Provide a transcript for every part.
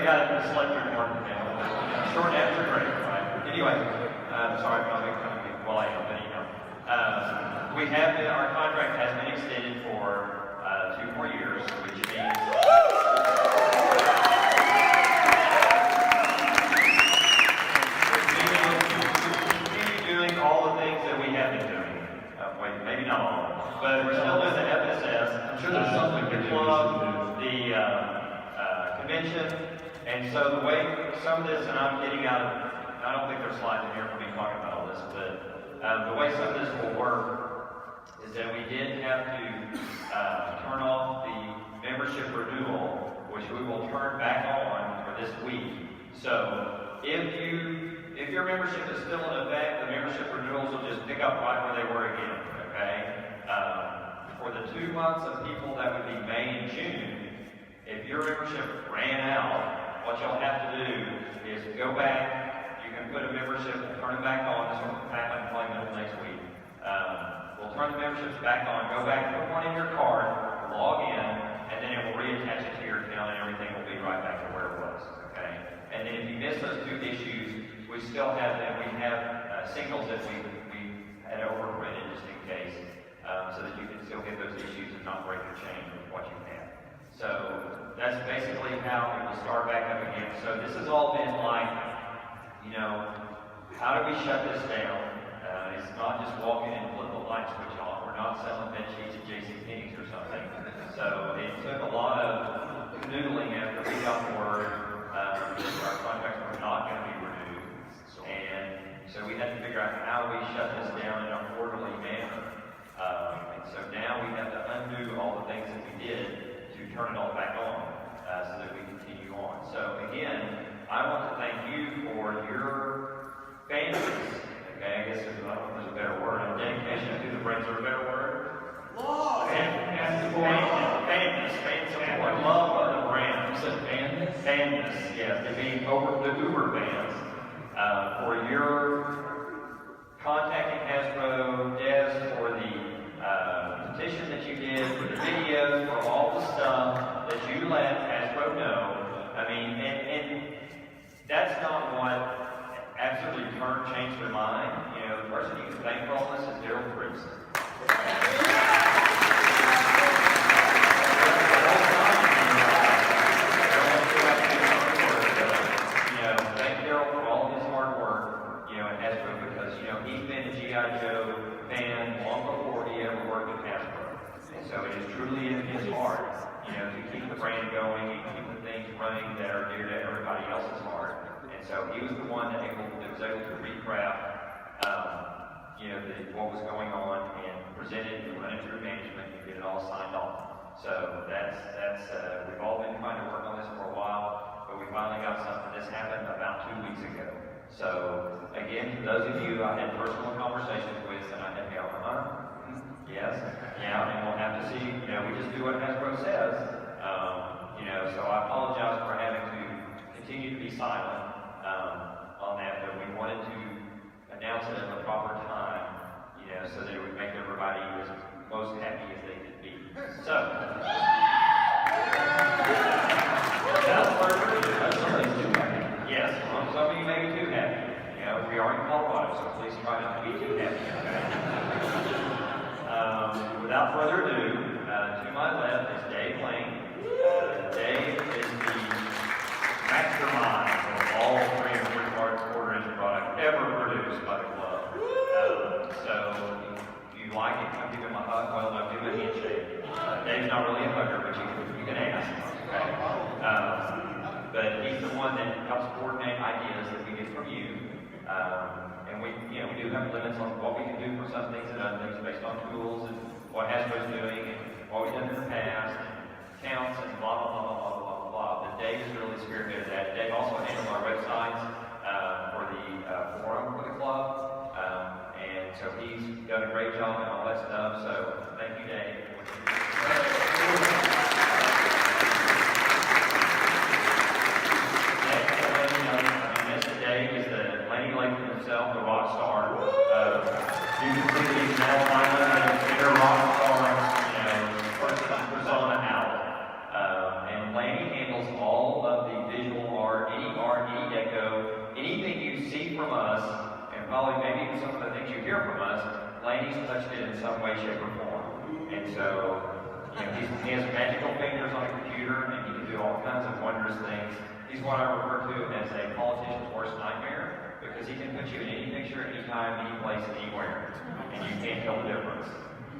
got it selected more than that. Short answer, great, right? Anyway, sorry if I'm making fun of people while I am, but you know. We have our contract has been extended for 2 more years, which means continue doing all the things that we have been doing. Wait, maybe not all, but we're still doing the FSS. I'm sure there's something the club, the convention, and so the way some of this, and I'm getting out of, I don't think there's slides in here for me talking about all this, but the way some of this will work is that we did have to turn off the membership renewal, which we will turn back on for this week. So if your membership is still in effect, the membership renewals will just pick up right where they were again, okay? For the 2 months of people that would be May and June, if your membership ran out, what you'll have to do is go back. You can put a membership, turn it back on. This will back on employment next week. We'll turn the memberships back on, go back, put one in your card, log in, and then it will reattach it to your account and everything will be right back to where it was, okay? And then if you miss those 2 issues, we still have them. We have signals that we had overprinted just in case, so that you can still get those issues and not break your chain with what you have. So that's basically how it will start back up again. So this has all been like, you know, how do we shut this down? It's not just walking in and flip the light switch on. We're not selling bed sheets at JCPenney's or something. So it took a lot of noodling after we got the word that our contracts were not going to be renewed. And so we had to figure out how we shut this down in a orderly manner. And so now we have to undo all the things that we did to turn it all back on so that we continue on. So again, I want to thank you for your families. Okay, I guess I don't know if there's a better word. Dedication to the brains are a better word. Love. Fan support. Love of the brand. You said fan? Fanness, yes. To be over the Uber fans. For your contacting Hasbro, Des, for the petition that you did, for the videos, for all the stuff that you let Hasbro know. I mean, and that's not what absolutely changed their mind. You know, the person you can thank for all this is Daryl Priest. Thank Daryl for all his hard work, you know, at Hasbro, because, you know, he's been a G.I. Joe fan long before he ever worked at Hasbro. And so it is truly in his heart, you know, to keep the brand going and keep the things running that are dear to everybody else's heart. And so he was the one that was able to recraft, you know, what was going on and present it and run it through management and get it all signed off. So that's we've all been trying to work on this for a while, but we finally got something. This happened about 2 weeks ago. So again, for those of you I had personal conversations with, and I had to go, yes, yeah, and we'll have to see. You know, we just do what Hasbro says. You know, so I apologize for having to continue to be silent on that, but we wanted to announce it at the proper time, you know, so that it would make everybody as most happy as they could be. So, without further ado, somebody's too happy. Yes, some of you may be too happy. You know, we are in Colorado, so please try not to be too happy. Okay? Without further ado, to my left is Dave Lane. Dave is the mastermind of all 3 and 3/4 inch product ever produced by the club. So if you like it, come give him a hug. Well, no, give him a handshake. Dave's not really a hugger, but you can ask. Okay? But he's the one that helps coordinate ideas that we get from you. And we do have limits on what we can do for some things and other things based on tools and what Hasbro's doing and what we've done in the past, and counts and blah, blah, blah, blah, blah, blah, blah. But Dave has really spearheaded that. Dave also handles our websites for the forum for the club. And so he's done a great job and all that stuff. So thank you, Dave. Dave is the Laney Lake himself, the rock star. You can see these now finally bigger rock stars, you know, persona out. And Laney handles all of the visual art Randy's touched it in some way, shape, or form. And so, you know, he has magical fingers on a computer, and he can do all kinds of wondrous things. He's what I refer to as a politician's worst nightmare, because he can put you in any picture, anytime, any place, anywhere, and you can't tell the difference.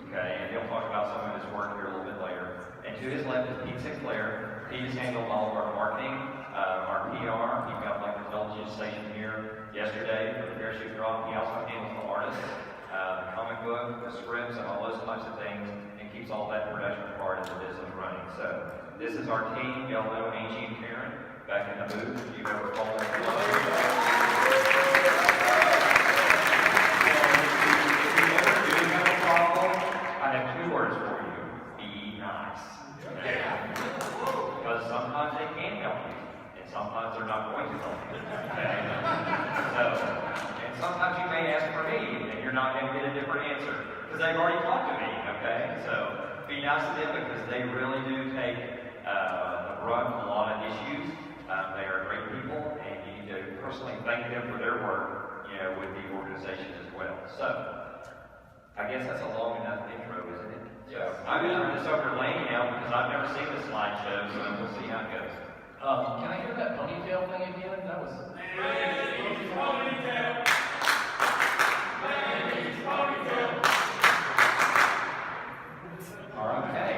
Okay, and he'll talk about some of his work here a little bit later. And to his left is Pete Sinclair. He has handled all of our marketing, our PR. He got like the intelligence station here yesterday for the parachute drop. He also handles the artists, the comic book, the scripts, and all those types of things, and keeps all that production part of the business running. So this is our team. Y'all know Angie and Karen back in the booth. If you've ever called them below. I have 2 words for you. Be nice. Okay? Because sometimes they can help you, and sometimes they're not going to help you. Okay? So, and sometimes you may ask for me, and you're not going to get a different answer, because they've already talked to me. Okay? So, be nice to them, because they really do take the brunt of a lot of issues. They are great people, and you need to personally thank them for their work, you know, with the organization as well. So, I guess that's a long enough intro, isn't it? So I'm going to turn this over to Laney now, because I've never seen the slideshow, so we'll see how it goes. Can I hear that ponytail thing again? That was... Ponytail! All right. Hey.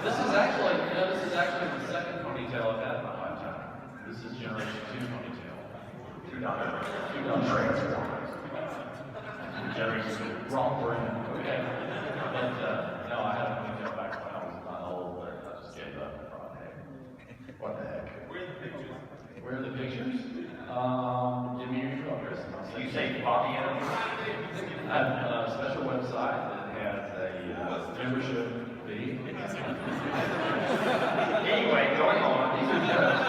This is actually the second ponytail I've had in my lifetime. This is Generation 2 ponytail. 2.0 transformers. Generation wrong brand. Okay. But no, I had a ponytail back when I was not old, but I just gave up. What the heck? Where are the pictures? Where are the pictures? Give me your email address. You say Bobby Adams? I have a special website that has a membership fee. Anyway, going on. These are jokes.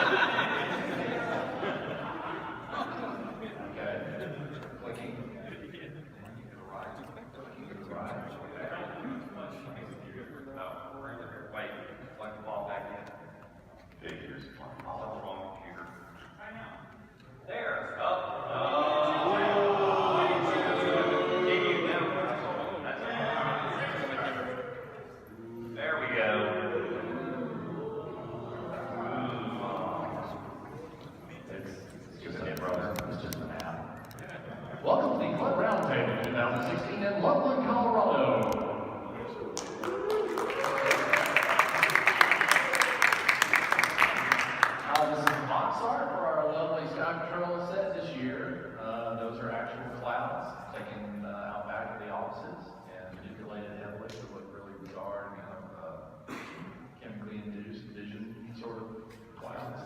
Okay. Clicking. Wait, like the ball back in. Figures. I'll have the wrong computer. There. There we go. It's just a brother. It's just an app. Welcome to the Club Roundtable 2016 in Loveland, Colorado. This is box art for our lovely Sky Patrol set this year. Those are actual clouds taken out back of the offices and manipulated heavily to look really bizarre and kind of chemically induced vision sort of clouds.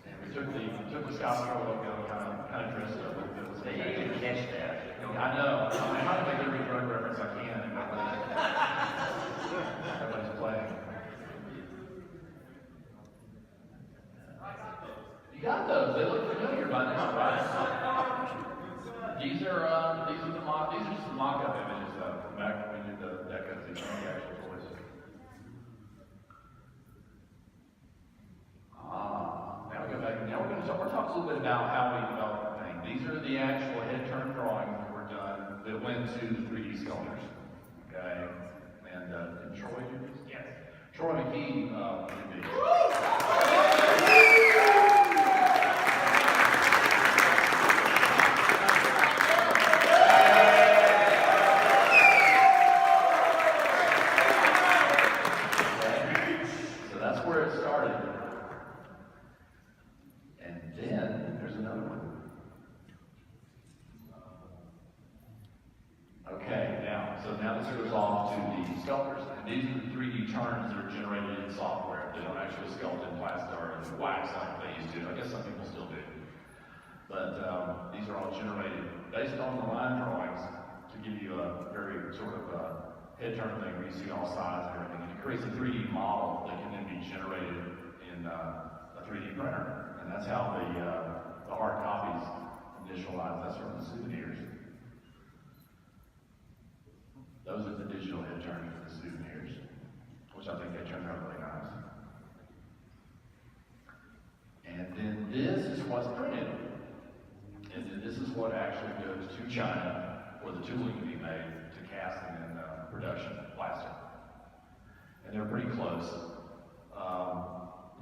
And we took the Sky Patrol logo kind of dressed up with it. They didn't even catch that. I know. I'm trying to make every drug reference I can. Everybody's playing. You got those. They look familiar by now, right? These are just the mock-up images though, from back when we did the decos, these are the actual toys. Now we go back. Now we're talk a little bit about how we developed the thing. These are the actual head-turn drawings that were done that went to the 3D sculptors. Okay, and Troy did these? Yes. Troy McKee did these. These are the 3D turns that are generated in software. They don't actually sculpt in plastic or in wax like they used to. I guess some people still do. But these are all generated based on the line drawings to give you a very sort of head turn thing where you see all sides and everything. And it creates a 3D model that can then be generated in a 3D printer. And that's how the hard copies initialize. That's from the souvenirs. Those are the digital head turns for the souvenirs, which I think they turned out really nice. And then this is what's printed. And then this is what actually goes to China or the tooling to be made to cast them in production plastic. And they're pretty close.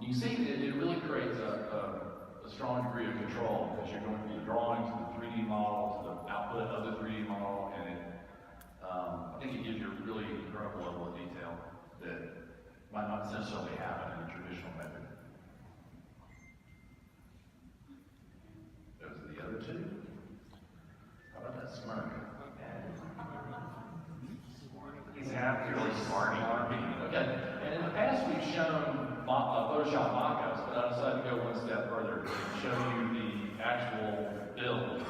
You see, it really creates a strong degree of control because you're going from the drawing to the 3D model to the output of the 3D model, and I think it gives you a really incredible level of detail that might not necessarily happen in a traditional method. Those are the other two. How about that smirk? He's happy, really smart. Okay, and in the past we've shown Photoshop mock-ups, but I decided to go one step further and show you the actual build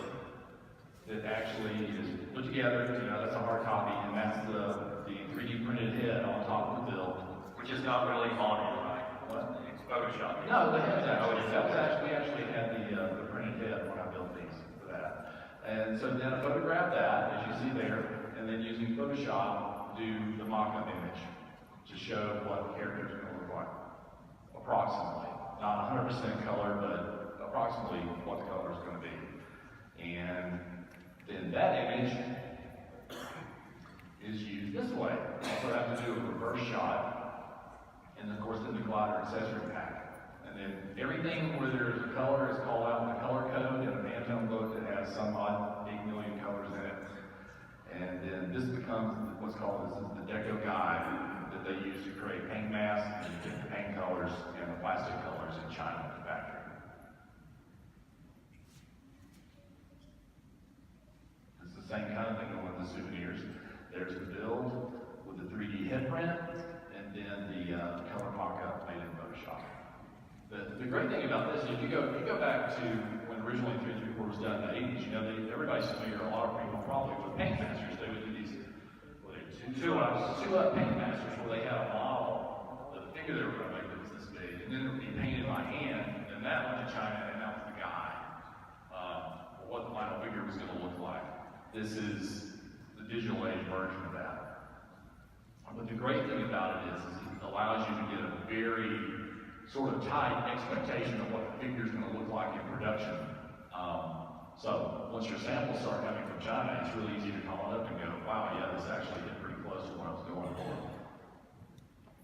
that actually is put together. You know, that's a hard copy, and that's the 3D printed head on top of the build. Which is not really on it, right? What? It's Photoshop. No, the head's actually, we actually had the printed head when I built these for that. And so then I photographed that, as you see there, and then using Photoshop, do the mock-up image to show what the character is going to look like. Approximately. Not 100% color, but approximately what the color is going to be. And then that image is used this way. So I have to do a reverse shot, and of course then the glider accessory pack. And then everything where there's a color is called out in the color code in a Pantone book that has some odd 8 million colors in it. And then this becomes what's called the deco guide that they use to create paint masks and get the paint colors and the plastic colors in China at the factory. It's the same kind of thing going with the souvenirs. There's the build with the 3D head print, and then the color mock-up made in Photoshop. The great thing about this is if you go back to when originally 3D was done in the 80s, you know, everybody's familiar, a lot of people probably, with paint masters. They would do these two-up paint masters where they had a model of the figure they were going to make that was this big, and then it would be painted by hand, and that went to China, and that was the guy, what the final figure was going to look like. This is the digital age version of that. But the great thing about it is it allows you to get a very sort of tight expectation of what the figure is going to look like in production. So once your samples start coming from China, it's really easy to call it up and go, wow, yeah, this actually hit pretty close to what I was going for.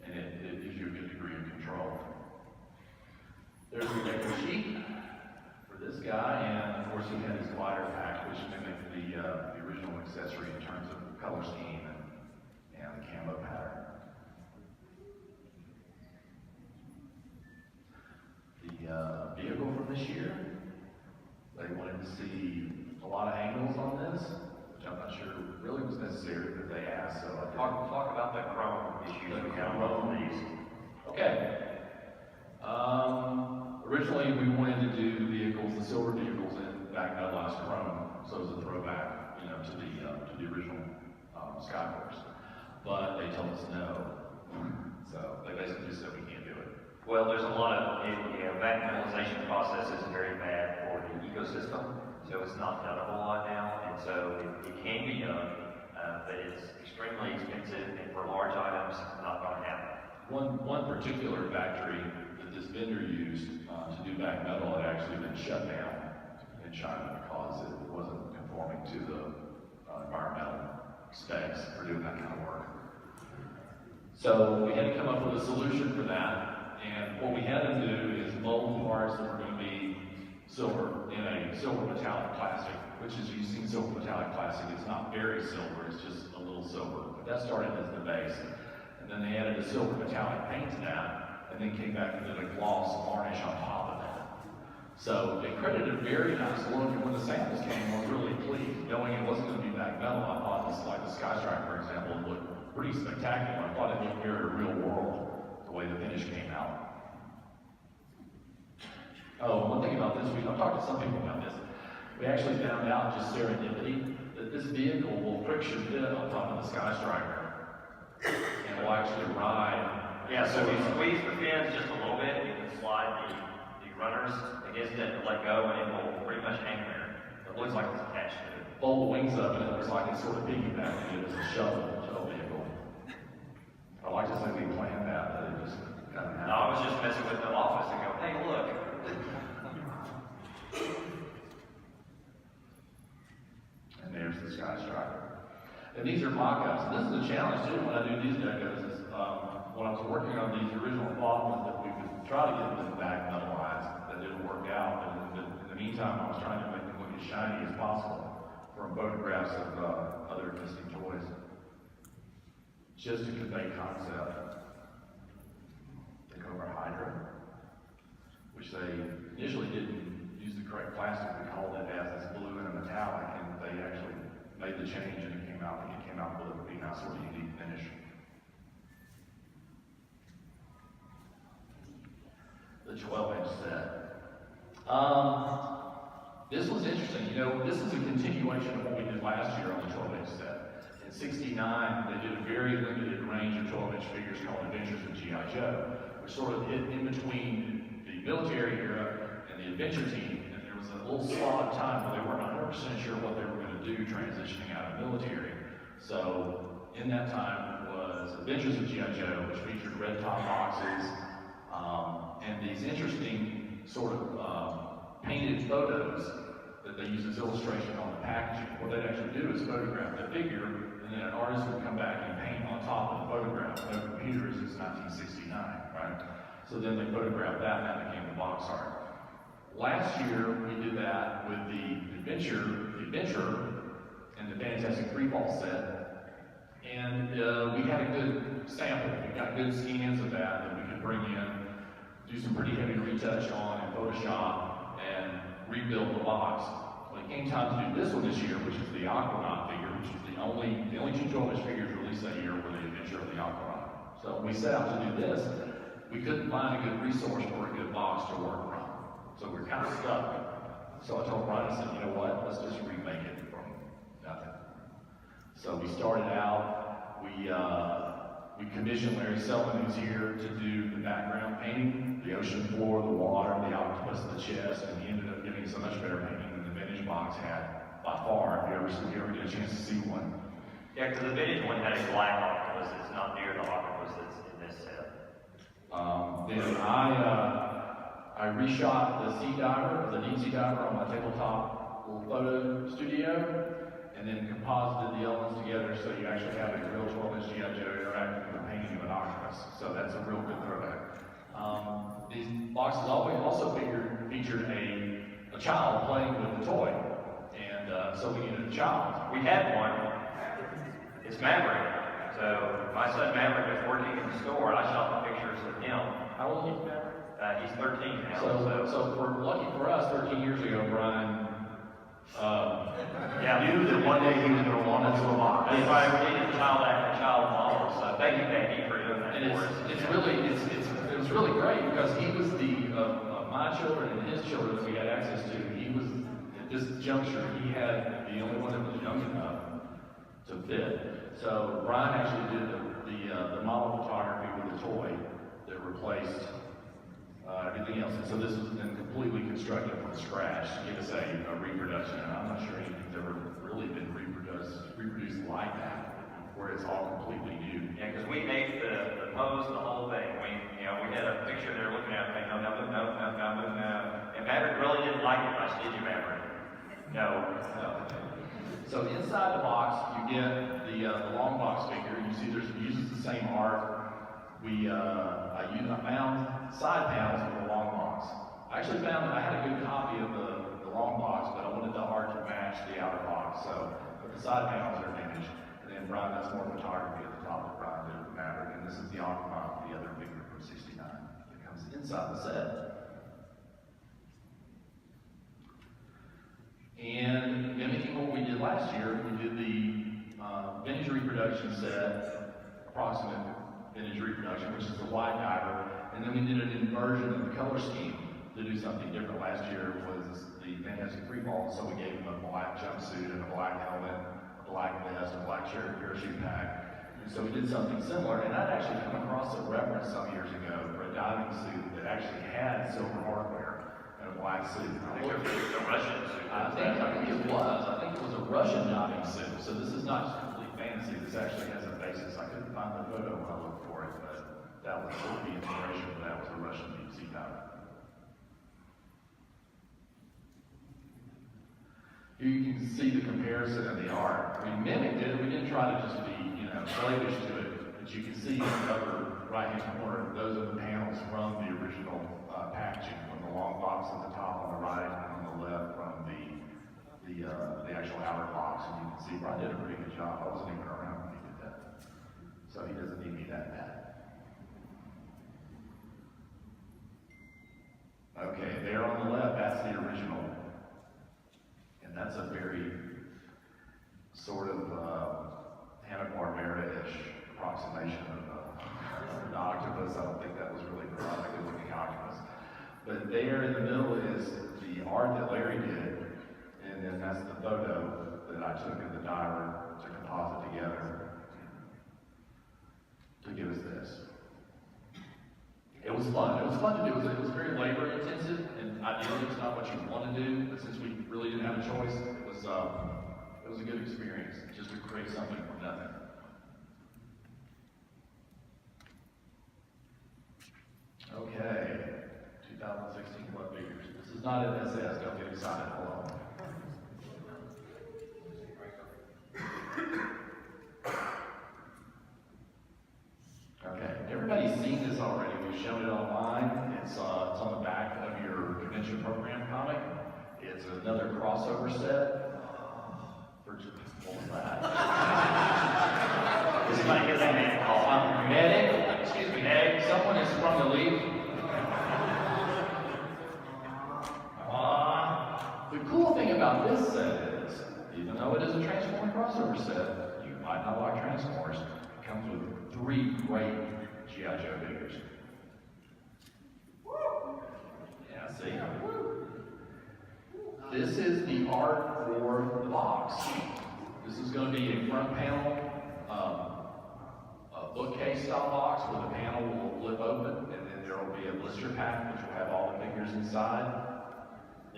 And it gives you a good degree of control. There's the deco sheet for this guy, and of course he had his glider pack, which mimicked the original accessory in terms of color scheme and the camo pattern. The vehicle from this year, they wanted to see a lot of angles on this, which I'm not sure really was necessary, but they asked, so I Talk about the chrome issues we have on these. Okay. Originally, we wanted to do vehicles, the silver vehicles, in back-metalized chrome, so as a throwback, you know, to the original Skyforce. But they told us no, so they basically just said we can't do it. Well, there's a lot of, back metallization process is very bad for the ecosystem, so it's not done a whole lot now, and so it can be done, but it's extremely expensive, and for large items, not going to happen. One particular factory that this vendor used to do back metal had actually been shut down in China because it wasn't conforming to the environmental specs for doing that kind of work. So we had to come up with a solution for that. And what we had to do is mold parts that were going to be silver in a silver metallic plastic, which is using silver metallic plastic. It's not very silver, it's just a little silver. But that started as the base. And then they added a silver metallic paint to that, and then came back and did a gloss varnish on top of that. So they created a very nice look, and when the samples came, I was really pleased. Knowing it wasn't going to be back metal, I thought this, like the Skystrike, for example, looked pretty spectacular. I thought it looked very real world. The way the finish came out. Oh, one thing about this, I've talked to some people about this. We actually found out, just serendipity, that this vehicle will friction fit on top of the Skystriker and will actually ride. Yeah, so if you squeeze the fins just a little bit, you can slide the runners against it and let go, and it will pretty much hang there. It looks like it's attached to it. Fold the wings up, and it looks like it's sort of piggybacking it as a shuttle vehicle. I like to say we planned that, but it just kind of happened. No, I was just messing with the office and go, hey, look. And there's the Skystrike. And these are mock-ups. And this is a challenge too when I do these decos. Is, when I was working on these original thought was that we could try to get them back metallized. That didn't work out. But in the meantime, I was trying to make them look as shiny as possible from photographs of other existing toys, just to convey concept. The COBRA Hydra, which they initially didn't use the correct plastic. We called it as this blue and a metallic, and they actually made the change, and it came out with a pretty nice sort of unique finish. The 12-inch set. This was interesting. You know, this is a continuation of what we did last year on the 12-inch set. In '69, they did a very limited range of 12-inch figures called Adventures of G.I. Joe, which sort of hit in between the military era and the adventure team. And there was a little slot of time where they weren't 100% sure what they were going to do transitioning out of military. So in that time was Adventures of G.I. Joe, which featured red top boxes, and these interesting sort of painted photos that they use as illustration on the packaging. What they'd actually do is photograph the figure, and then an artist would come back and paint on top of the photograph. No computers, it's 1969, right? So then they photographed that, and that became the box art. Last year, we did that with the Adventurer, and the Fantastic Freefall set. And we had a good sample. We got good scans of that we could bring in, do some pretty heavy retouch on in Photoshop, and rebuild the box. When it came time to do this one this year, which is the Aquanaut figure, which is the only two 12-inch figures released that year were the Adventure of the Aquanaut. So when we set out to do this, we couldn't find a good resource for a good box to work from. So we're kind of stuck. So I told Brian, I said, you know what, let's just remake it from nothing. So we started out, we commissioned Larry Selman, who's here, to do the background painting, the ocean floor, the water, the octopus, the chest, and he ended up giving us a much better painting than the vintage box had by far, if you ever get a chance to see one. Yeah, because the vintage one had a black octopus. It's not near the octopus that's in this set. Then I reshot the sea diver, the deep sea diver on my tabletop little photo studio, and then composited the elements together so you actually have a real 12-inch G.I. Joe interacting with a painting of an octopus. So that's a real good throwback. These boxes also featured a child playing with the toy. And so we needed a child. We had one. It's Maverick. So my son Maverick was working in the store, and I shot the pictures of him. How old is Maverick? He's 13 now. So lucky for us, 13 years ago, Brian knew that one day he was going to want us to a box. That's why we needed a child model. So thank you, Becky, for doing that. And it was really great because he was my children and his children that we had access to. He was at this juncture. He had the only one that was young enough to fit. So Brian actually did the model photography with the toy that replaced everything else. And so this was then completely constructed from scratch to give us a reproduction. And I'm not sure anything's ever really been reproduced like that, where it's all completely new. Yeah, because we made the pose, the whole thing. We had a picture there looking at it, no. And Maverick really didn't like it much, did you, Maverick? No. So inside the box, you get the long box figure. You see it uses the same art. I found side panels for the long box. I actually found that I had a good copy of the long box, but I wanted the art to match the outer box. But the side panels are finished. And then Brian does more photography at the top of Brian did with Maverick. And this is the Aquanaut, the other figure from '69 that comes inside the set. And mimicking what we did last year, we did the vintage reproduction set, approximate vintage reproduction, which is the wide diver, and then we did an inversion of the color scheme to do something different. Last year was the Fantastic Freefall, so we gave him a black jumpsuit and a black helmet, a black vest, a black parachute pack. And so we did something similar, and I'd actually come across a reference some years ago for a diving suit that actually had silver hardware and a black suit. I think it was a Russian suit. I think it was. I think it was a Russian diving suit. So this is not just complete fantasy. This actually has a basis. I couldn't find the photo when I looked for it, but that was the inspiration for that was a Russian deep sea diver. Here you can see the comparison of the art. We mimicked it, we didn't try to just be, slavish to it, but you can see in the upper right-hand corner, those are the panels from the original packaging, from the long box at the top on the right, and on the left from the actual outer box. And you can see Brian did a pretty good job. I wasn't even around when he did that. So he doesn't need me that bad. Okay, there on the left, that's the original. And that's a very sort of Hanna-Barbera-ish approximation of an octopus. I don't think that was really a good looking octopus. But there in the middle is the art that Larry did, and then that's the photo that I took in the diver to composite together to give us this. It was fun. It was fun to do. It was very labor intensive, and ideally it's not what you want to do, but since we really didn't have a choice, it was a good experience just to create something from nothing. Okay, 2016 club figures. This is not an SS, don't get excited, hold on. Okay, everybody's seen this already. We've shown it online. It's on the back of your convention program comic. It's another crossover set. What was that? This is my name call. Medic? Excuse me, Medic. Someone has sprung a leak. The cool thing about this set is, even though it is a Transformer crossover set, you might not like Transformers. It comes with 3 great G.I. Joe figures. Yeah, see? This is the art for the box. This is going to be a front panel, a bookcase style box where the panel will flip open, and then there will be a blister pack which will have all the figures inside.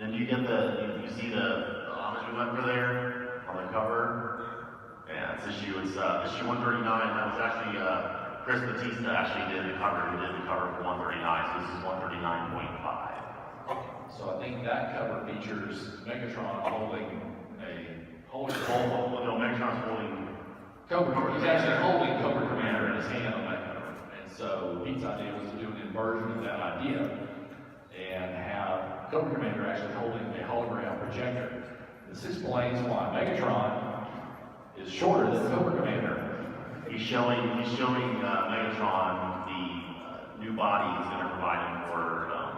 And you get you see the homage we went for there on the cover. Yeah, it's issue 139. That was actually Chris Batista actually did the cover. He did the cover for 139. So this is 139.5. So I think that cover features Megatron holding a No, Megatron's holding Cobra. He's actually holding Cobra Commander in his hand on that cover. And so Pete's idea was to do an inversion of that idea and have Cobra Commander actually holding a hologram projector. This explains why Megatron is shorter than Cobra Commander. He's showing Megatron the new body he's going to provide him for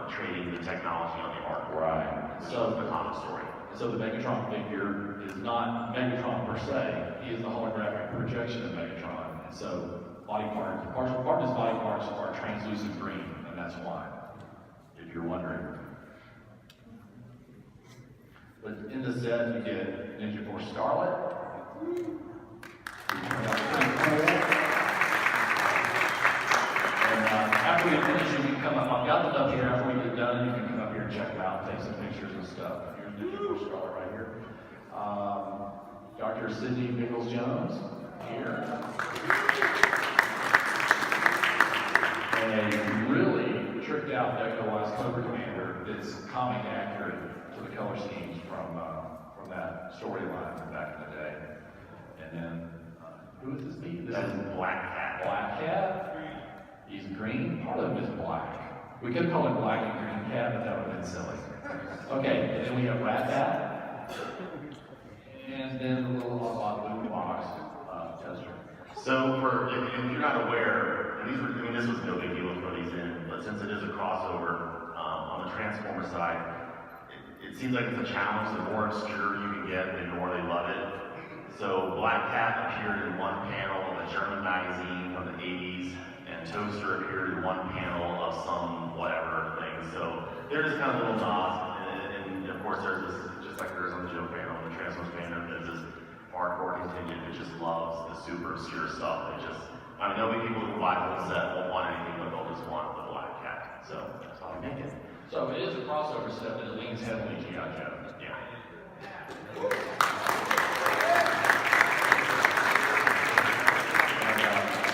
trading the technology on the art. Right. So the comic story. So the Megatron figure is not Megatron per se. He is the holographic projection of Megatron. And so part of his body parts are translucent green, and that's why, if you're wondering. But in the set, you get Ninja Force Scarlet. And after we finish, you can come up. I've got them up here. After we get done, you can come up here and check them out, take some pictures and stuff. Here's Ninja Force Scarlet right here. Dr. Sidney Biggles-Jones here. And a really tricked out deco-wise Cobra Commander that's comic accurate to the color schemes from that storyline from back in the day. And then, who is this meat? That is Black Cat. Black Cat. He's green. Part of him is black. We could call him Black and Green Cat, but that would have been silly. Okay, and then we have Rat Cat. And then the little blue box tester. So if you're not aware, and this was no big deal to throw these in, but since it is a crossover on the Transformer side, it seems like it's a challenge. The more obscure you can get, the more they love it. So Black Cat appeared in one panel of a German magazine from the 80s, and Toaster appeared in one panel of some whatever thing. So they're just kind of little nods, and of course there's this, just like there is on the Joe panel, the Transformers panel, there's this hardcore contingent that just loves the super obscure stuff. There'll be people who buy the whole set won't want anything, but they'll just want the Black Cat. So that's how we make it. So it is a crossover set, but it leans heavily G.I. Joe. Yeah.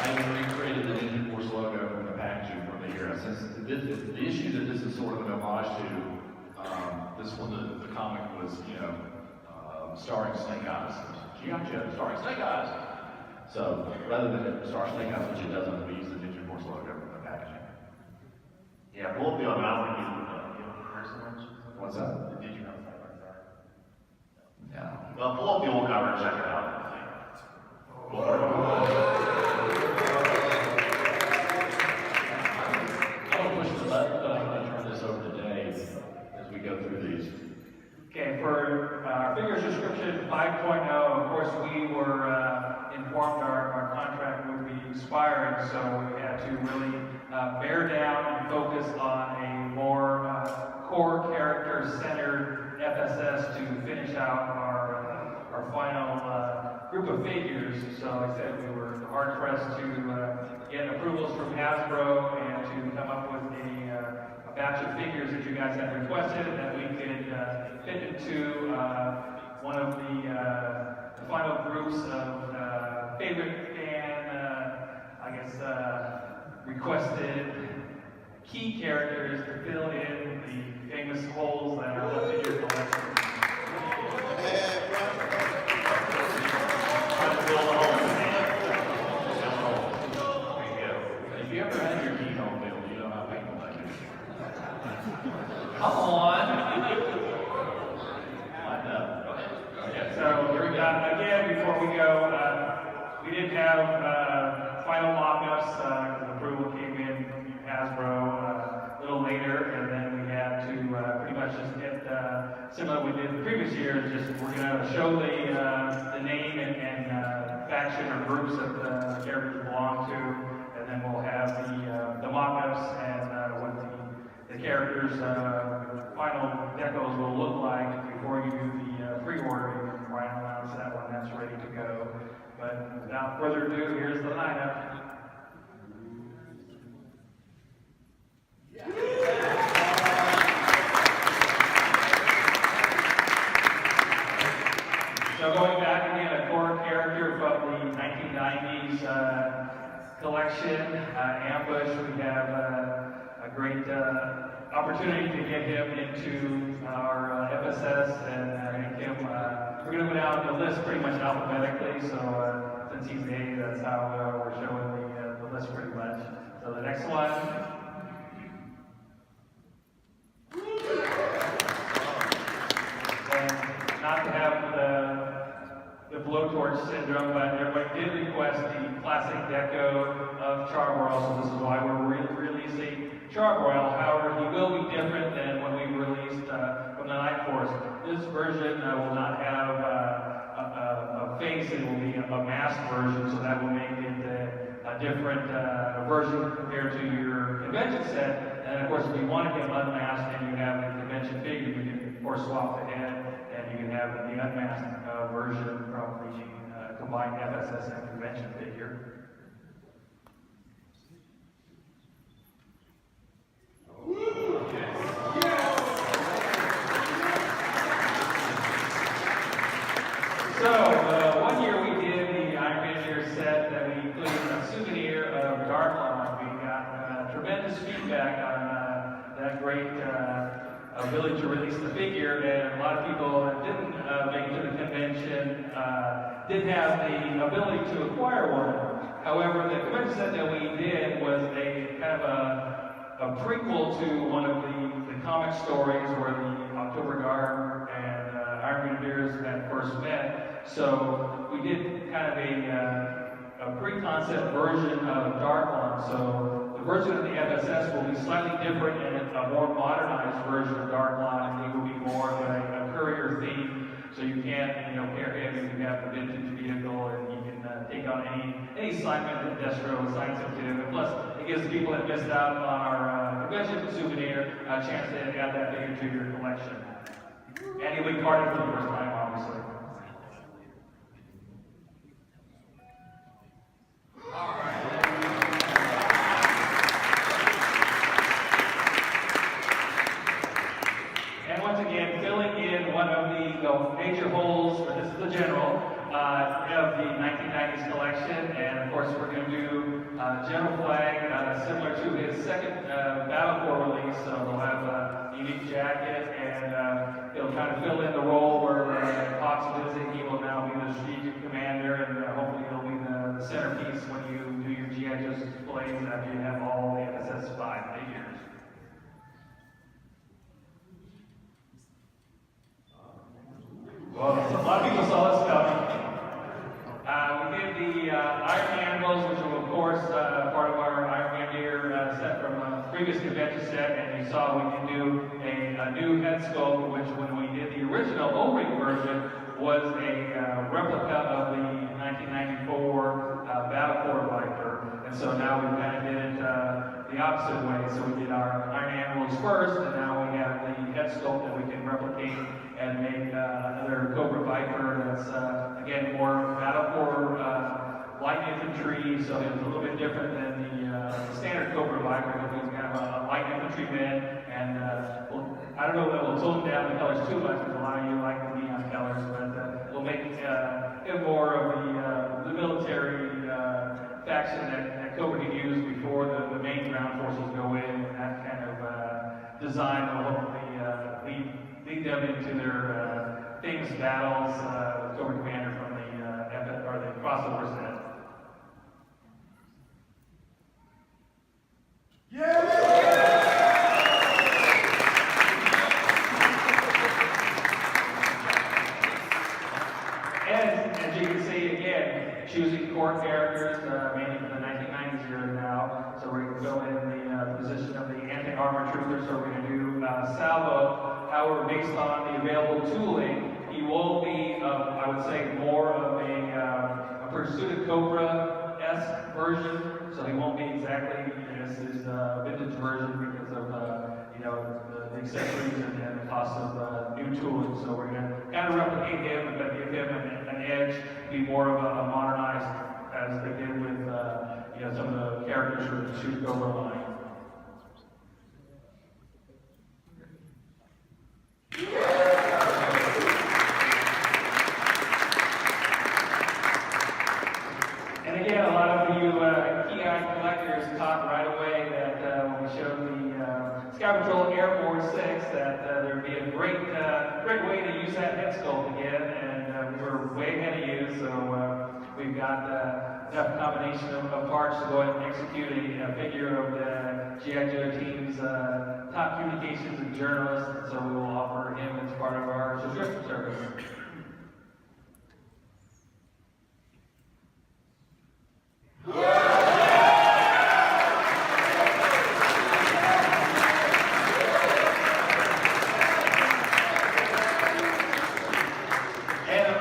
And I recreated the Ninja Force logo from the packaging from the era. Since the issue that this is sort of an homage to, this one, the comic was, starring Snake Eyes. G.I. Joe, starring Snake Eyes. So rather than it star Snake Eyes, which it doesn't, we use the Ninja Force logo for the packaging. Yeah, pull up the, I don't think you have a person mention. What's that? Did you have a side by side? No. Well, pull up the old cover and check it out. I'll push the button, but I'm going to turn this over to Dave as we go through these. Okay, for our figures description 5.0, of course, we were informed our contract would be expiring, so we had to really bear down and focus on a more core character-centered FSS to finish out our final group of figures. So like I said, we were hard-pressed to get approvals from Hasbro and to come up with a batch of figures that you guys had requested and that we could fit into one of the final groups of favorite fan, requested key characters to fill in the famous holes that are left in your collection. If you ever had your key home built, you know how painful that is. Come on! Lined up. Yeah, so here we go. Again, before we go, we did have final mock-ups. Approval came in from Hasbro a little later, and then we had to pretty much just get similar we did the previous years. Just we're going to show the name and faction or groups that the characters belong to, and then we'll have the mock-ups and what the characters' final decos will look like before you do the pre-ordering. Right announce that when that's ready to go. But without further ado, here's the lineup. So going back again, a core character from the 1990s collection, Ambush. We have a great opportunity to get him into our FSS and make him. We're going to go down the list pretty much alphabetically. So since he's A, that's how we're showing the list pretty much. So the next one. And not to have the blowtorch syndrome, but everybody did request the classic deco of Charbroil, so this is why we're releasing Charbroil. However, he will be different than when we released from the Night Force. This version will not have a face, it will be a masked version, so that will make it a different version compared to your convention set. And of course, if you wanted him unmasked and you have the convention figure, you can of course swap the head and you can have the unmasked version from the combined FSS and convention figure. So, one year we did the Iron Man set that we included a souvenir of Darkline. We got tremendous feedback on that great ability to release the figure, and a lot of people that didn't make it to the convention didn't have the ability to acquire one. However, the convention set that we did was a kind of a prequel to one of the comic stories where the October Guard and Iron Grenadiers had first met. So we did kind of a pre-concept version of Darkline. So the version of the FSS will be slightly different and a more modernized version of Darkline. It will be more of a courier theme. So you can, pair him if you have the vintage vehicle, and you can take on any assignment that Destro assigns him to. And plus, it gives people that missed out on our convention souvenir a chance to add that figure to your collection. And he'll be carded for the first time, obviously. And once again, filling in one of the major holes, this is the general, of the 1990s collection. And of course, we're going to do General Flag, similar to his second Battle Corps release. So we'll have a unique jacket, and it'll kind of fill in the role where visit. He will now be the strategic commander, and hopefully he'll be the centerpiece when you do your GI Joe displays after you have all the FSS5 figures. Well, a lot of people saw this coming. We did the Iron Man handles, which were, of course, part of our Iron Man gear set from a previous convention set, and you saw we did do a new head sculpt, which when we did the original O-ring version was a replica of the 1994 Battlecore Viper, and so now we kind of did it the opposite way. So we did our Iron Animals first, and now we have the head sculpt that we can replicate and make another Cobra Viper that's, again, more Battlecore light infantry, so it's a little bit different than the standard Cobra Viper, but we have a light infantryman, and I don't know that we'll tone down the colors too much, because a lot of you like the neon colors, but we'll make it more of the military faction that Cobra can use before the main ground forces go in, and that kind of design will hopefully lead them into their famous battles with Cobra Commander from the crossover set. And as you can see, again, choosing core characters, mainly from the 1990s era now. So we're going to go in the position of the anti-armor trooper. So we're going to do Salvo. However, based on the available tooling, he will be, I would say, more of a Pursuit of Cobra-esque version. So he won't be exactly his vintage version because of the accessories and the cost of new tooling. So we're going to kind of replicate him, but give him an edge, be more of a modernized, as they did with some of the characters from the Pursuit of Cobra line. And again, a lot of you key-eye collectors caught right away that when we showed the Sky Patrol Airborne 6 that there would be a great way to use that head sculpt again, and we were way ahead of you, so we've got enough combination of parts to go ahead and execute a figure of the G.I. Joe team's top communications and journalists, and so we will offer him as part of our subscription service.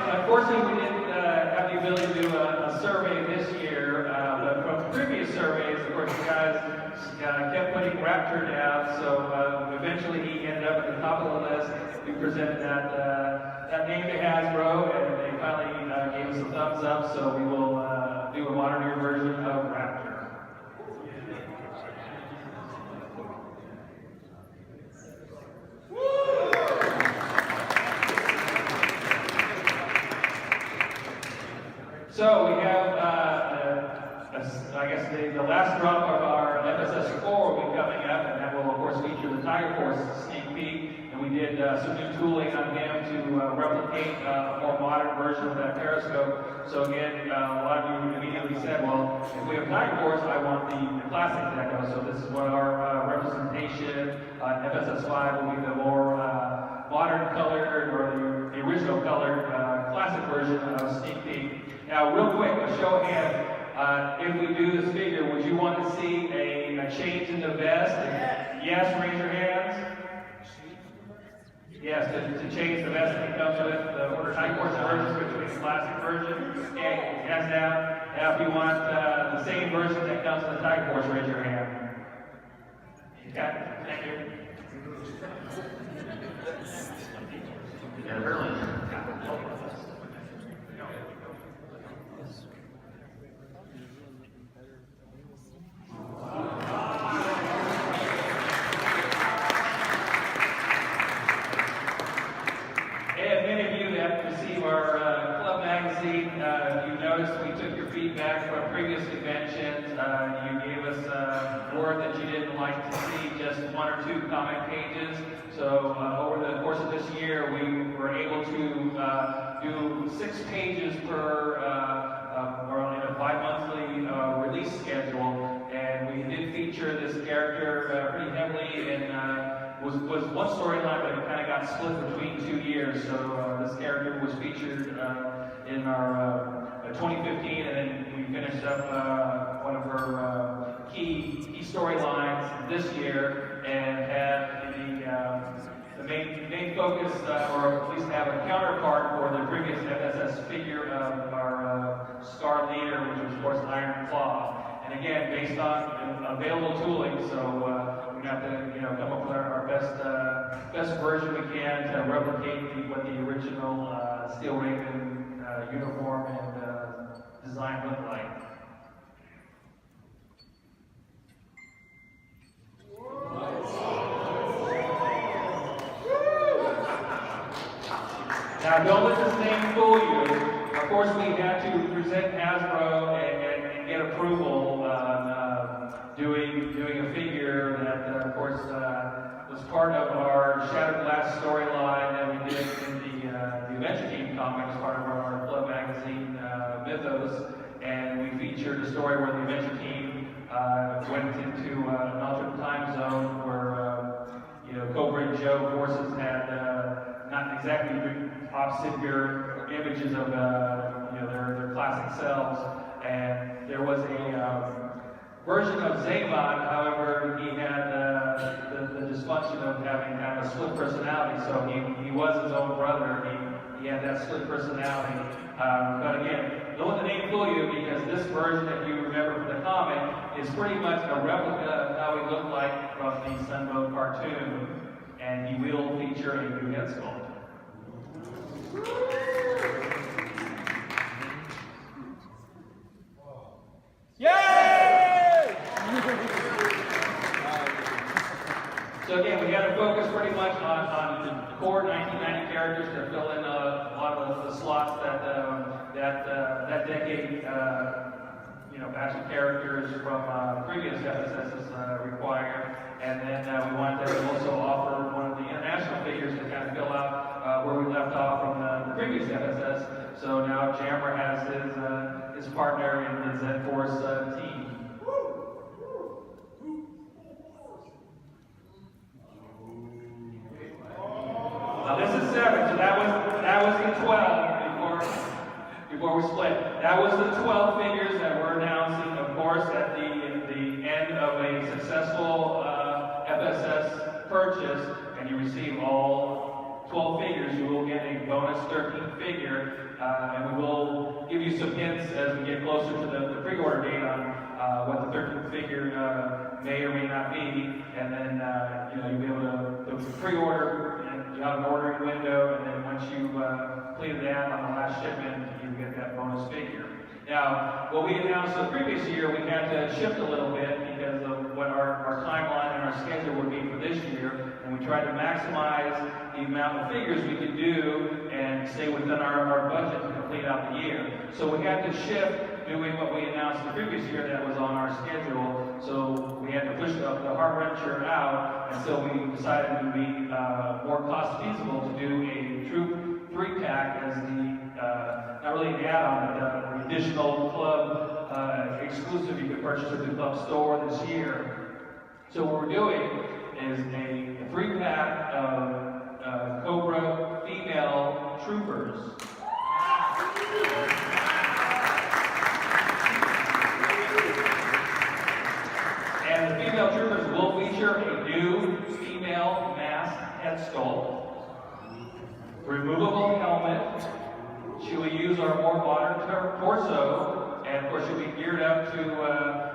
Unfortunately, we didn't have the ability to do a survey this year, but from previous surveys, of course, you guys kept putting Raptor down, so eventually he ended up at the top of the list. We presented that name to Hasbro, and they finally gave us a thumbs up, so we will do a modern year version of Raptor. So we have, I guess, the last drop of our FSS4 will be coming up, and that will, of course, feature the Tiger Force sneak peek. And we did some new tooling on him to replicate a more modern version of that periscope. So again, a lot of you immediately said, well, if we have Tiger Force, I want the classic deco. So this is what our representation on FSS5 will be, the more modern colored, or the original colored classic version of sneak peek. Now, real quick, a show of hands. If we do this figure, would you want to see a change in the vest? Yes, raise your hands. Yes, to change the vest that comes with the Tiger Force version between the classic version. Okay, hands down. Now, if you want the same version that comes with the Tiger Force, raise your hand. Okay, thank you. Yeah, really. Feedback from previous conventions. You gave us word that you didn't like to see just one or two comic pages. So over the course of this year, we were able to do do 6 pages per, or on a bi-monthly release schedule, and we did feature this character pretty heavily, and was one storyline, but it kind of got split between 2 years. So this character was featured in our 2015, and then we finished up one of her key storylines this year, and had the main focus, or at least have a counterpart for the previous FSS figure of our SCAR leader, which was of course Iron Claw. And again, based on available tooling, so we have to come up with our best version we can to replicate what the original Steel Raven uniform and design looked like. Now, don't let this name fool you. Of course, we had to present Hasbro and get approval on doing a figure that, of course, was part of our Shattered Glass storyline that we did in the Adventure Team comics, part of our Club Magazine mythos, and we featured a story where the Adventure Team went into an alternate time zone where COBRA and Joe forces had not exactly opposite mirror images of their classic selves, and there was a version of XAMOT. However, he had the dysfunction of having kind of a split personality, so he was his own brother. He had that split personality. But again, don't let the name fool you, because this version that you remember from the comic is pretty much a replica of how he looked like from the Sunbow cartoon, and he will feature a new head sculpt. Yay! So again, we had to focus pretty much on the core 1990 characters to fill in a lot of the slots that decade, batch of characters from previous FSSs required. And then we wanted to also offer one of the international figures to kind of fill out where we left off from the previous FSS. So now Jammer has his partner in the Z-Force team. Now this is 7, so that was the 12 before we split. That was the 12 figures that we're announcing, of course, at the end of a successful FSS purchase, and you receive all 12 figures. You will get a bonus 13th figure, and we will give you some hints as we get closer to the pre-order date on what the 13th figure may or may not be, and then you'll be able to pre-order, and you have an ordering window, and then once you complete that on the last shipment, you get that bonus figure. Now, what we announced the previous year, we had to shift a little bit because of what our timeline and our schedule would be for this year, and we tried to maximize the amount of figures we could do and stay within our budget to complete out the year. So we had to shift doing what we announced the previous year that was on our schedule, so we had to push the heart wrencher out, and so we decided it would be more cost feasible to do a troop 3-pack as the not really an add-on, but an additional club exclusive you could purchase at the club store this year. So what we're doing is a 3-pack of COBRA female troopers. And the female troopers will feature a new female masked head sculpt, removable helmet. She will use our more modern torso, and of course she'll be geared up to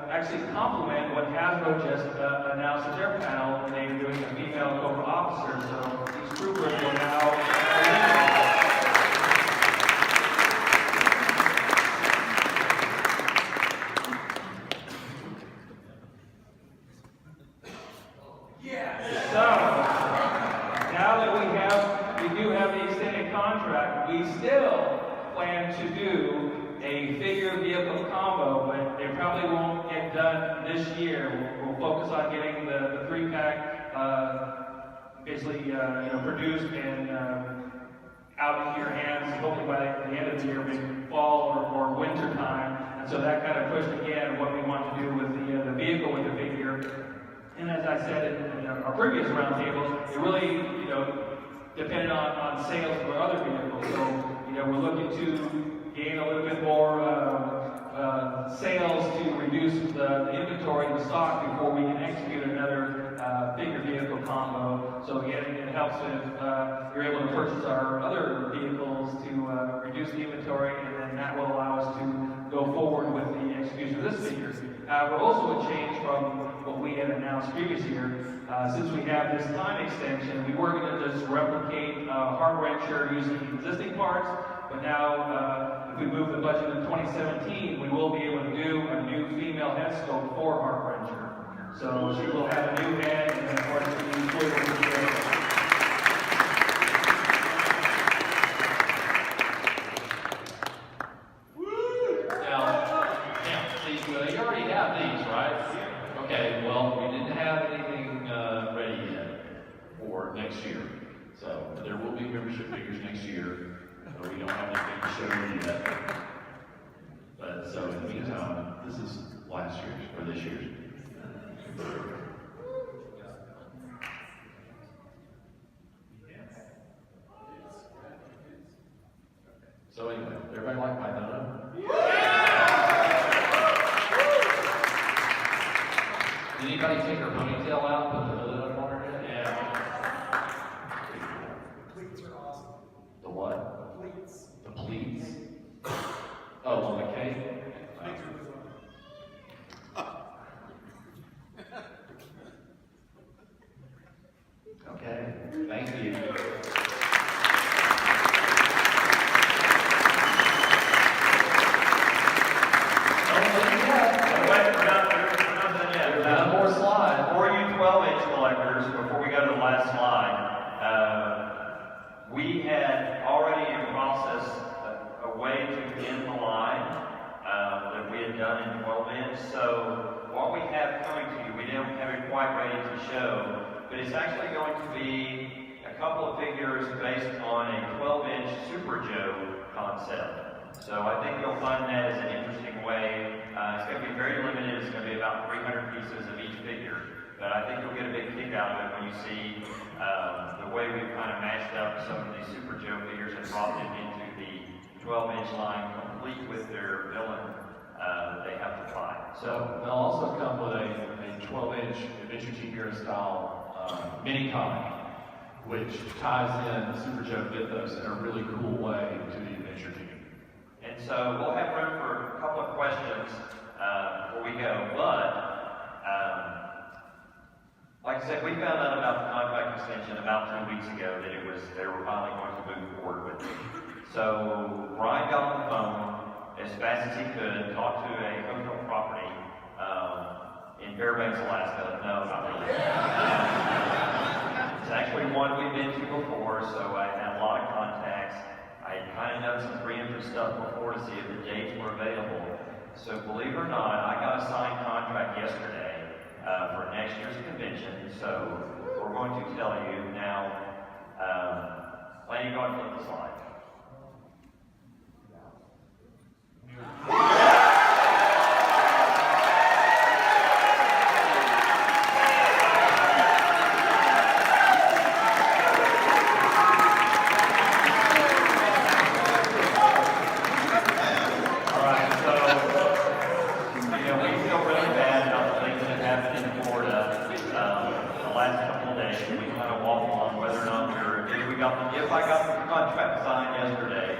actually complement what Hasbro just announced at their panel when they were doing a female COBRA officer. So these troopers will now we still plan to do a figure vehicle combo, but it probably won't get done this year. We'll focus on getting the 3-pack basically produced out in your hands, hopefully by the end of the year, maybe fall or winter time. And so that kind of pushed again what we want to do with the vehicle with the figure. And as I said in our previous roundtables, it really, depended on sales for other vehicles. So, we're looking to gain a little bit more sales to reduce the inventory in the stock before we can execute another bigger vehicle combo. So again, it helps if you're able to purchase our other vehicles to reduce the inventory, and then that will allow us to go forward with the execution of this figure. We're also a change from what we had announced previous year. Since we have this time extension, we were going to just replicate Heart Wrencher using existing parts, but now if we move the budget in 2017, we will be able to do a new female head scope for Heart Wrencher. So she will have a new head, and then of course the new swivel. You already have these, right? Okay, well, we didn't have anything ready yet for next year. So there will be membership figures next year, but we don't have anything to show you yet. But so in the meantime, this is last year's, or this year's. So anyway, everybody like my donut? Did anybody take her ponytail out, put the hood on her head? Yeah. Pleats are awesome. The what? Pleats. The pleats? Oh, on the cake? Okay, thank you. One more slide. For you 12-inch collectors, before we go to the last slide, we had already in process a way to end the line that we had done in 12-inch. So what we have coming to you, we don't have it quite ready to show, but it's actually going to be a couple of figures based on a 12-inch Super Joe concept. So I think you'll find that as an interesting way. It's going to be very limited. It's going to be about 300 pieces of each figure. But I think you'll get a big kick out of it when you see the way we've kind of mashed up some of these Super Joe figures and brought them into the 12-inch line, complete with their villain that they have to fight. So they'll also come with a 12-inch Adventure Team Hero style mini comic, which ties in the Super Joe mythos in a really cool way to the Adventure Team. And so we'll have room for a couple of questions before we go, but like I said, we found out about the contract extension about 2 weeks ago that they were finally going to move forward with it. So Brian got on the phone as fast as he could, talked to a hotel property in Fairbanks, Alaska. No, not really. It's actually one we've been to before, so I had a lot of contacts. I had kind of done some preemptive stuff before to see if the dates were available. So believe it or not, I got a signed contract yesterday for next year's convention. So we're going to tell you now. Lanny, go ahead and flip the slide. If I got the contract signed yesterday,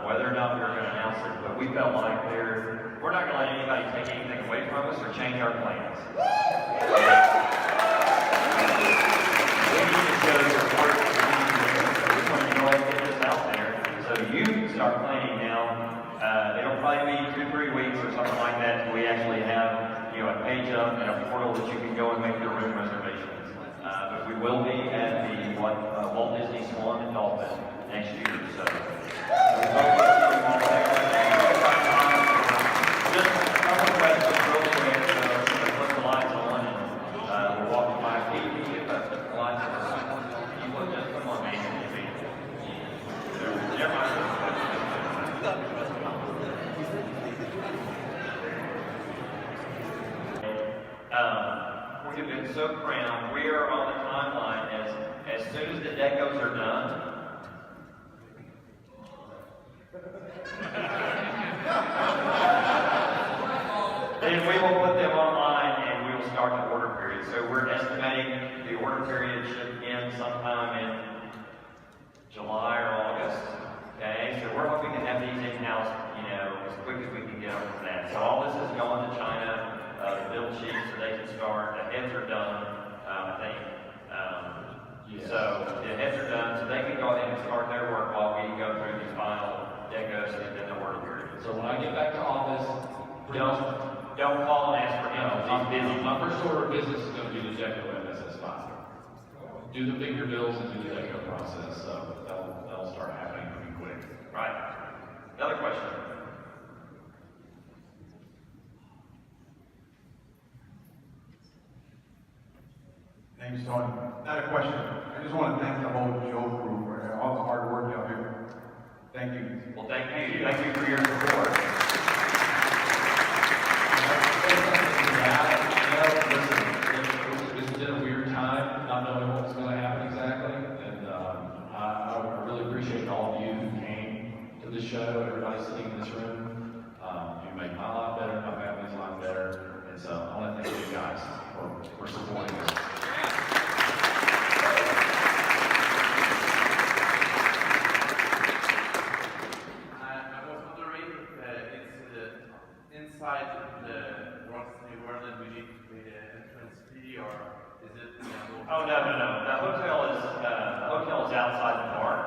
whether or not we were going to announce it, but we felt like we're not going to let anybody take anything away from us or change our plans. We need to show support. We want to go ahead and get this out there. So you start planning now. It'll probably be 2-3 weeks or something like that till we actually have a page up and a portal that you can go and make your room reservations. But we will be at the Walt Disney Swan and Dolphin next year. So just a couple of questions real quick. So put the lights on and we're walking by. Can you get the lights on? You will just come on, man. been so crammed. We are on the timeline as soon as the decos are done. Then we will put them online and we will start the order period. So we're estimating the order period should end sometime in July or August. Okay, so we're hoping to have these in-house, as quick as we can get them from that. So all this is going to China, the build sheets so they can start. The heads are done, I think. Yes. So the heads are done, so they can go ahead and start their work while we go through these final decos and then the order period. So when I get back to office, Don't call and ask for him. He's busy. my first order of business is going to be the deco MSS5. Do the figure bills and do the deco process. So that'll start happening pretty quick. Right. Another question. Thanks, Tony. Not a question. I just want to thank the whole Joe crew for all the hard work y'all do. Thank you. Well, thank you. Thank you for your support. It's been a weird time, not knowing what was going to happen exactly, and I really appreciate all of you who came to the show, everybody sitting in this room. You made my life better, my family's life better, and so I want to thank you guys for supporting us. I was wondering if it's inside the world and we need to create an entrance fee, or is it? Oh, no. The hotel is outside the park.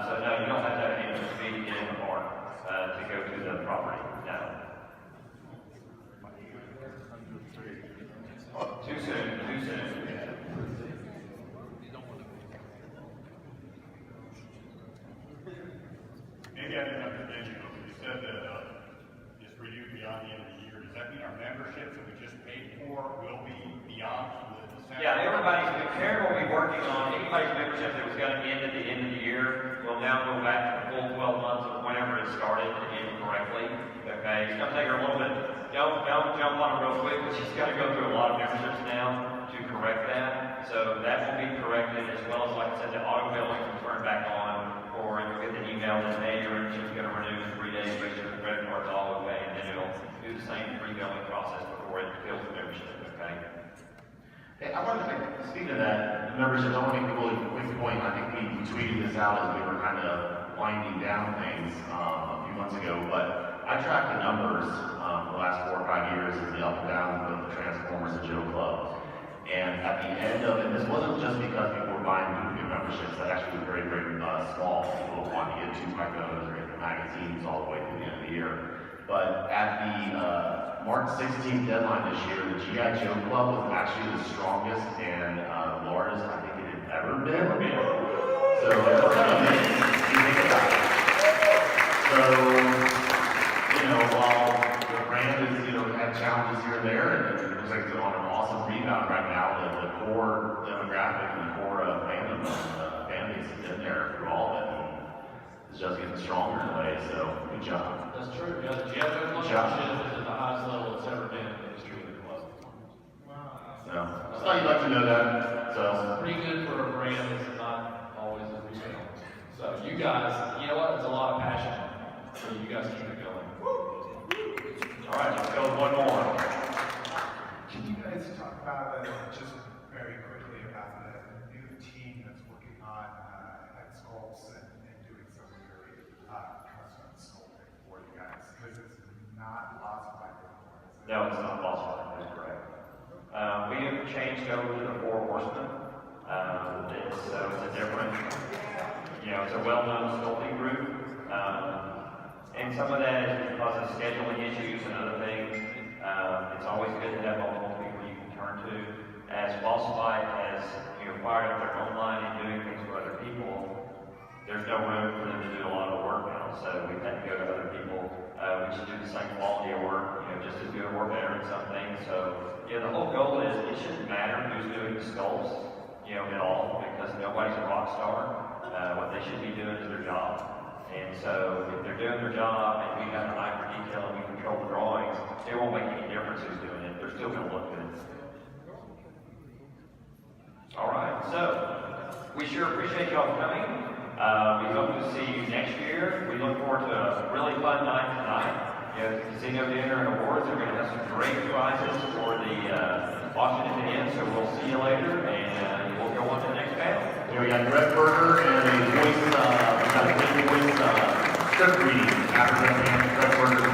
So no, you don't have to have an entrance fee to get in the park to go to the property. No. Too soon. Maybe I didn't understand you, but you said that it's renewed beyond the end of the year. Does that mean our membership that we just paid for will be beyond the December? Yeah, Karen will be working on anybody's membership that was going to end at the end of the year will now go back to the full 12 months of whenever it started to end correctly. Okay, it's going to take her a little bit. Don't jump on it real quick, because she's got to go through a lot of memberships now to correct that. So that will be corrected, as well as, like I said, the auto billing will turn back on, or you'll get an email that, hey, your membership's going to renew in 3 days, make sure the credit card's all okay, and then it'll do the same pre-billing process before it fills the membership. Okay. Hey, I wanted to speak to that membership. I want to make a really quick point. I think we tweeted this out as we were kind of winding down things a few months ago, but I tracked the numbers the last 4 or 5 years as the up and down of the Transformers and Joe Club. And at the end of it, this wasn't just because people were buying duplicate memberships. That actually was very, very small. People wanted to get 2 micros or get the magazines all the way through the end of the year. But at the March 16th deadline this year, the G.I. Joe Club was actually the strongest and largest I think it had ever been. So it's amazing. You think about it. So, while the brand has, had challenges here and there, and it looks like it's on an awesome rebound right now, the core demographic and the core fan base has been there through all of it. And it's just getting stronger in a way, so good job. That's true. Yeah, the G.I. Joe Club membership is at the highest level it's ever been in the history of the club. So, I thought you'd like to know that. So, Pretty good for a brand that's not always a retail. So you guys, you know what? It's a lot of passion. So you guys keep it going. All right, let's go with one more. Can you guys talk about, just very quickly, about the new team that's working on head sculpts and doing some really custom sculpting for you guys? Because it's not lots of microphones. No, it's not possible. That's correct. We have changed over to the 4 Horsemen. It's a different, it's a well-known sculpting group. And some of that is because of scheduling issues and other things. It's always good to have multiple people you can turn to. As Boss Fight has fired up their own line and doing things for other people, there's no room for them to do a lot of the work now. So we've had to go to other people. We should do the same quality of work, just as good or better in some things. So the whole goal is it shouldn't matter who's doing the sculpts, at all, because nobody's a rock star. What they should be doing is their job. And so if they're doing their job and we have an eye for detail and we control the drawings, it won't make any difference who's doing it. They're still going to look good. All right, so we sure appreciate y'all coming. We hope to see you next year. We look forward to a really fun night tonight. You know, the casino dinner and awards are going to have some great prizes for the Washington Inn, so we'll see you later, and we'll go on to the next panel. Here we got Red Burger and a voice, we got a voice script reading after Red Burger.